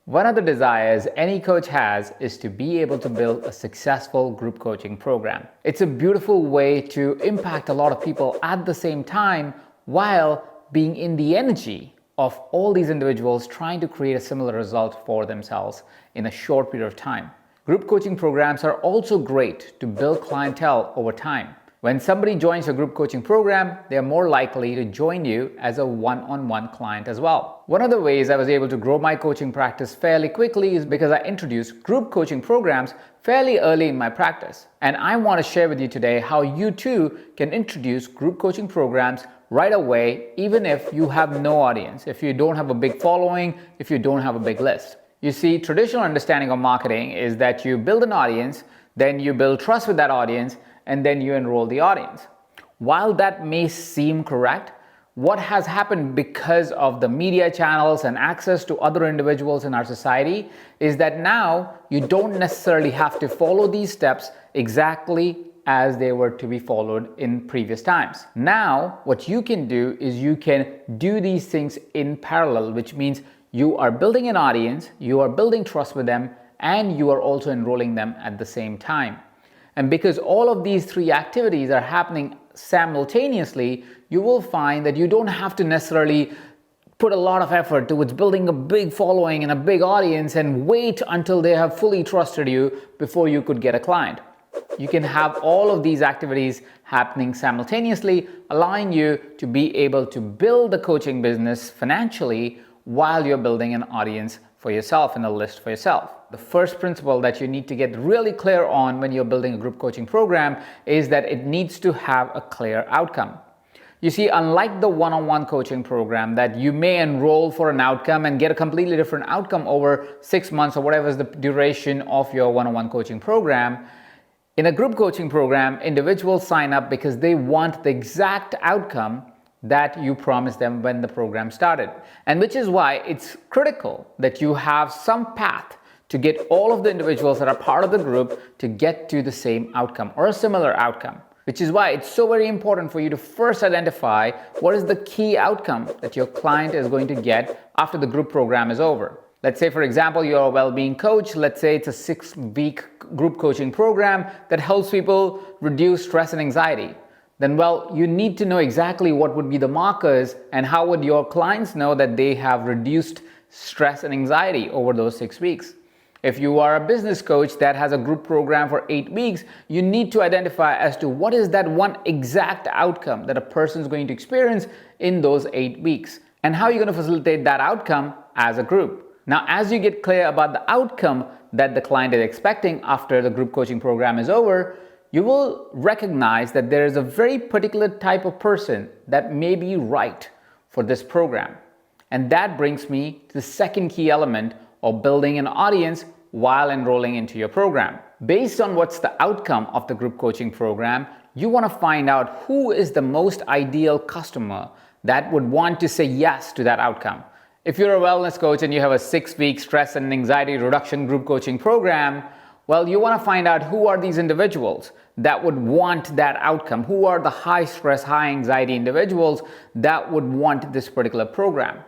One of the desires any coach has is to be able to build a successful group coaching program. It's a beautiful way to impact a lot of people at the same time while being in the energy of all these individuals trying to create a similar result for themselves in a short period of time. Group coaching programs are also great to build clientele over time. When somebody joins a group coaching program, they are more likely to join you as a one-on-one client as well. One of the ways I was able to grow my coaching practice fairly quickly is because I introduced group coaching programs fairly early in my practice. And I want to share with you today how you too can introduce group coaching programs right away, even if you have no audience, if you don't have a big following, if you don't have a big list. You see, traditional understanding of marketing is that you build an audience, then you build trust with that audience, and then you enroll the audience. While that may seem correct, what has happened because of the media channels and access to other individuals in our society is that now you don't necessarily have to follow these steps exactly as they were to be followed in previous times. Now, what you can do is you can do these things in parallel, which means you are building an audience, you are building trust with them, and you are also enrolling them at the same time. And because all of these three activities are happening simultaneously, you will find that you don't have to necessarily put a lot of effort towards building a big following and a big audience and wait until they have fully trusted you before you could get a client. You can have all of these activities happening simultaneously, allowing you to be able to build the coaching business financially while you're building an audience for yourself and a list for yourself. The first principle that you need to get really clear on when you're building a group coaching program is that it needs to have a clear outcome. You see, unlike the one-on-one coaching program that you may enroll for an outcome and get a completely different outcome over 6 months or whatever is the duration of your one-on-one coaching program, in a group coaching program, individuals sign up because they want the exact outcome that you promised them when the program started. And which is why it's critical that you have some path to get all of the individuals that are part of the group to get to the same outcome or a similar outcome. Which is why it's so very important for you to first identify what is the key outcome that your client is going to get after the group program is over. Let's say, for example, you're a well-being coach. Let's say it's a 6-week group coaching program that helps people reduce stress and anxiety. Then, well, you need to know exactly what would be the markers and how would your clients know that they have reduced stress and anxiety over those 6 weeks. If you are a business coach that has a group program for 8 weeks, you need to identify as to what is that one exact outcome that a person is going to experience in those 8 weeks and how you're going to facilitate that outcome as a group. Now, as you get clear about the outcome that the client is expecting after the group coaching program is over, you will recognize that there is a very particular type of person that may be right for this program. And that brings me to the second key element of building an audience while enrolling into your program. Based on what's the outcome of the group coaching program, you want to find out who is the most ideal customer that would want to say yes to that outcome. If you're a wellness coach and you have a 6-week stress and anxiety reduction group coaching program, well, you want to find out who are these individuals that would want that outcome. Who are the high stress, high anxiety individuals that would want this particular program?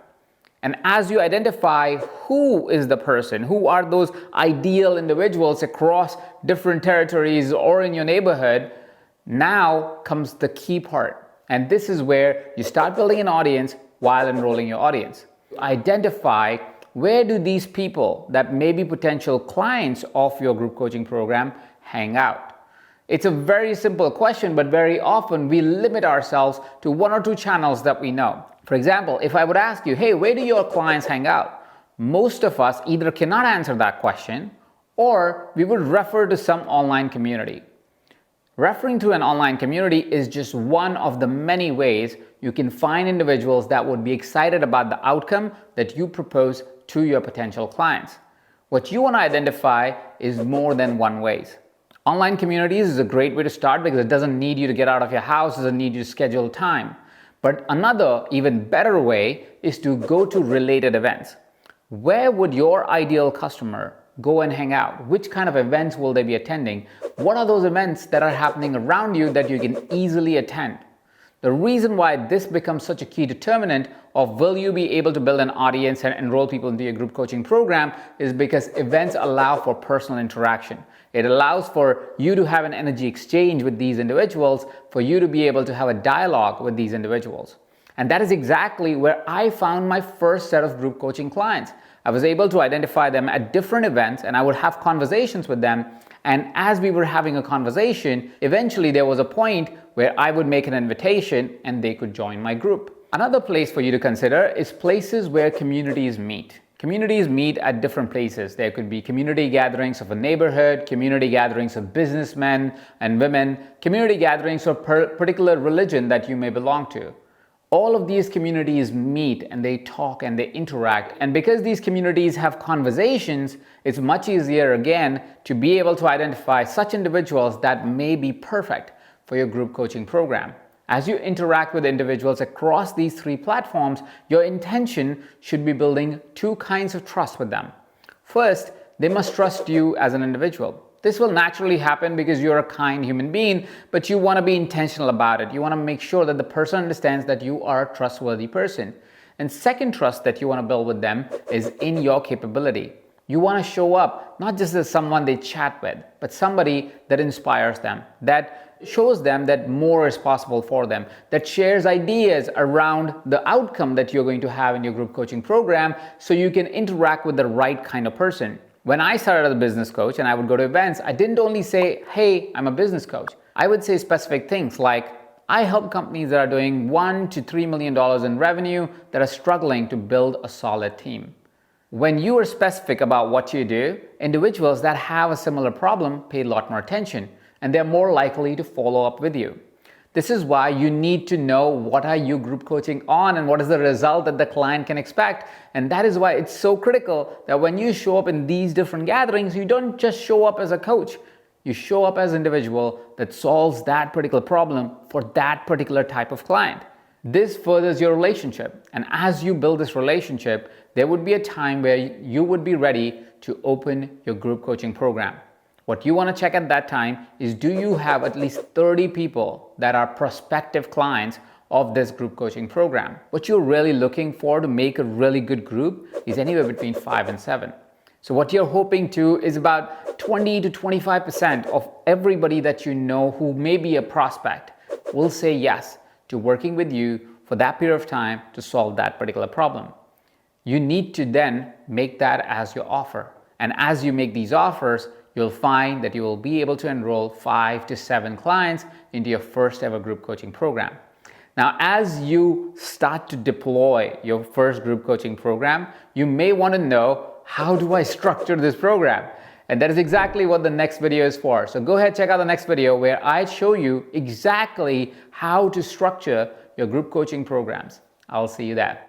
And as you identify who is the person, who are those ideal individuals across different territories or in your neighborhood, now comes the key part. And this is where you start building an audience while enrolling your audience. Identify where do these people that may be potential clients of your group coaching program hang out? It's a very simple question, but very often we limit ourselves to 1 or 2 channels that we know. For example, if I would ask you, hey, where do your clients hang out? Most of us either cannot answer that question or we would refer to some online community. Referring to an online community is just one of the many ways you can find individuals that would be excited about the outcome that you propose to your potential clients. What you want to identify is more than one ways. Online communities is a great way to start because it doesn't need you to get out of your house, doesn't need you to schedule time. But another even better way is to go to related events. Where would your ideal customer go and hang out? Which kind of events will they be attending? What are those events that are happening around you that you can easily attend? The reason why this becomes such a key determinant of will you be able to build an audience and enroll people into your group coaching program is because events allow for personal interaction. It allows for you to have an energy exchange with these individuals, for you to be able to have a dialogue with these individuals. And that is exactly where I found my first set of group coaching clients. I was able to identify them at different events, and I would have conversations with them. And as we were having a conversation, eventually there was a point where I would make an invitation and they could join my group. Another place for you to consider is places where communities meet. Communities meet at different places. There could be community gatherings of a neighborhood, community gatherings of businessmen and women, community gatherings of particular religion that you may belong to. All of these communities meet and they talk and they interact. And because these communities have conversations, it's much easier again to be able to identify such individuals that may be perfect for your group coaching program. As you interact with individuals across these three platforms, your intention should be building two kinds of trust with them. First, they must trust you as an individual. This will naturally happen because you're a kind human being, but you want to be intentional about it. You want to make sure that the person understands that you are a trustworthy person. And second trust that you want to build with them is in your capability. You want to show up not just as someone they chat with, but somebody that inspires them, that shows them that more is possible for them, that shares ideas around the outcome that you're going to have in your group coaching program so you can interact with the right kind of person. When I started as a business coach and I would go to events, I didn't only say, hey, I'm a business coach. I would say specific things like, I help companies that are doing $1 to $3 million in revenue that are struggling to build a solid team. When you are specific about what you do, individuals that have a similar problem pay a lot more attention and they're more likely to follow up with you. This is why you need to know what are you group coaching on and what is the result that the client can expect. And that is why it's so critical that when you show up in these different gatherings, you don't just show up as a coach. You show up as an individual that solves that particular problem for that particular type of client. This furthers your relationship. And as you build this relationship, there would be a time where you would be ready to open your group coaching program. What you want to check at that time is, do you have at least 30 people that are prospective clients of this group coaching program? What you're really looking for to make a really good group is anywhere between 5 and 7. So what you're hoping to is about 20 to 25% of everybody that you know who may be a prospect will say yes to working with you for that period of time to solve that particular problem. You need to then make that as your offer. And as you make these offers, you'll find that you will be able to enroll 5 to 7 clients into your first ever group coaching program. Now, as you start to deploy your first group coaching program, you may want to know, how do I structure this program? And that is exactly what the next video is for. So go ahead, check out the next video where I show you exactly how to structure your group coaching programs. I'll see you there.